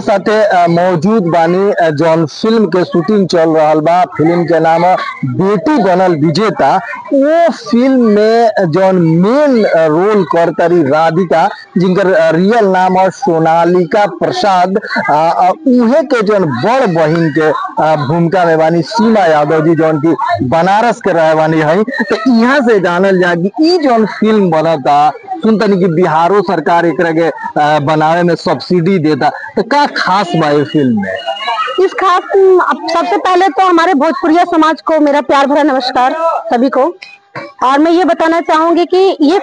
साथे मौजूद बानी जौन फिल्म के शूटिंग चल रहा बा। फिल्म के नाम बेटी बनल विजेता। वो फिल्म में जौन मेन रोल करतारी राधिका, जिनकर रियल नाम है सोनालिका प्रसाद। उहे के जौन बड़ बहिन के भूमिका में बानी सीमा यादव जी, जौन की बनारस के रहे वाली है। तो यहाँ से जानल जा कि ई जौन फिल्म बनता, सुनतनी कि बिहारो सरकार एकरा के बनावे में सब्सिडी देता। तो का खास बा ये फिल्म में? इस खास सबसे पहले तो हमारे भोजपुरिया समाज को मेरा प्यार भरा नमस्कार सभी को। और मैं ये बताना चाहूंगी कि ये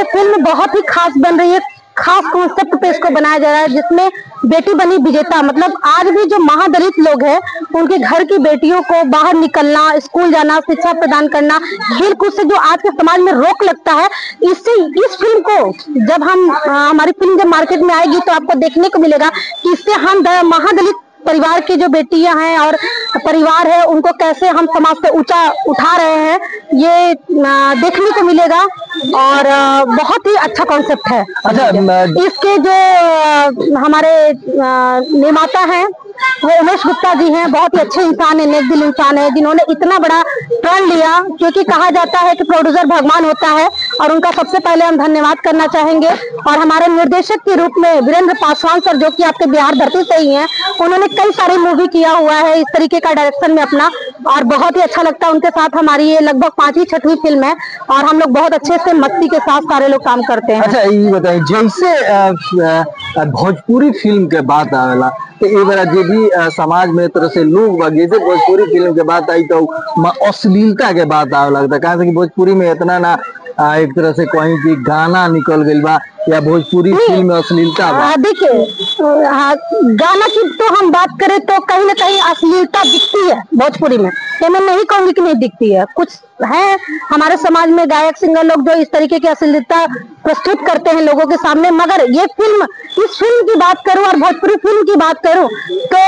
फिल्म बहुत ही खास बन रही है। खास कॉन्सेप्ट पे इसको बनाया जा रहा है, जिसमें बेटी बनी विजेता, मतलब आज भी जो महादलित लोग हैं उनके घर की बेटियों को बाहर निकलना, स्कूल जाना, शिक्षा प्रदान करना, खेल कूद से जो आज के समाज में रोक लगता है, इससे इस फिल्म को जब हमारी फिल्म जब मार्केट में आएगी तो आपको देखने को मिलेगा कि इससे हम महादलित परिवार की जो बेटियां हैं और परिवार है उनको कैसे हम समाज से ऊंचा उठा रहे हैं, ये देखने को मिलेगा। और बहुत ही अच्छा कॉन्सेप्ट है। अच्छा, इसके जो हमारे निर्माता हैं वो उमेश गुप्ता जी हैं। बहुत ही अच्छे इंसान है, नेक दिल इंसान है, जिन्होंने इतना बड़ा प्रण लिया। क्योंकि कहा जाता है कि प्रोड्यूसर भगवान होता है, और उनका सबसे पहले हम धन्यवाद करना चाहेंगे। और हमारे निर्देशक के रूप में वीरेंद्र पासवान सर, जो कि आपके बिहार धरती से ही हैं, उन्होंने कई सारी मूवी किया हुआ है इस तरीके का डायरेक्शन में अपना, और बहुत ही अच्छा लगता है उनके साथ। हमारी ये लगभग 5वीं-6वीं फिल्म है और हम लोग बहुत अच्छे से मस्ती के साथ सारे लोग काम करते हैं। अच्छा, ये बताइए, जैसे भोजपुरी फिल्म के बात आवेला तो ये बार जो भी समाज में तरह से लोग जैसे भोजपुरी फिल्म के बात आई तो अश्लीलता के बात आवे लगता है। कहा से कि भोजपुरी में इतना ना एक तरह से कहीं की गाना निकल गई बा, या भोजपुरी फिल्म में अश्लीलता बा। देखिए, गाना की तो हम बात करें तो कहीं ना कहीं अश्लीलता दिखती है भोजपुरी में। ये मैं नहीं कहूंगी कि नहीं दिखती है। कुछ है हमारे समाज में गायक सिंगर लोग जो इस तरीके की अश्लीलता प्रस्तुत करते हैं लोगों के सामने, मगर ये फिल्म, इस फिल्म की बात करूं और भोजपुरी फिल्म की बात करूं तो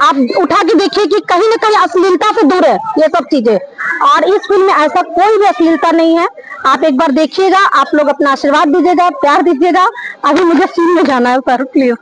आप उठा के देखिए कि कहीं ना कहीं अश्लीलता से दूर है ये सब चीजें। और इस फिल्म में ऐसा कोई भी अश्लीलता नहीं है। आप एक बार देखिएगा, आप लोग अपना आशीर्वाद दीजिएगा, प्यार दीजिएगा। अभी मुझे सीन में जाना है सर, प्लीज।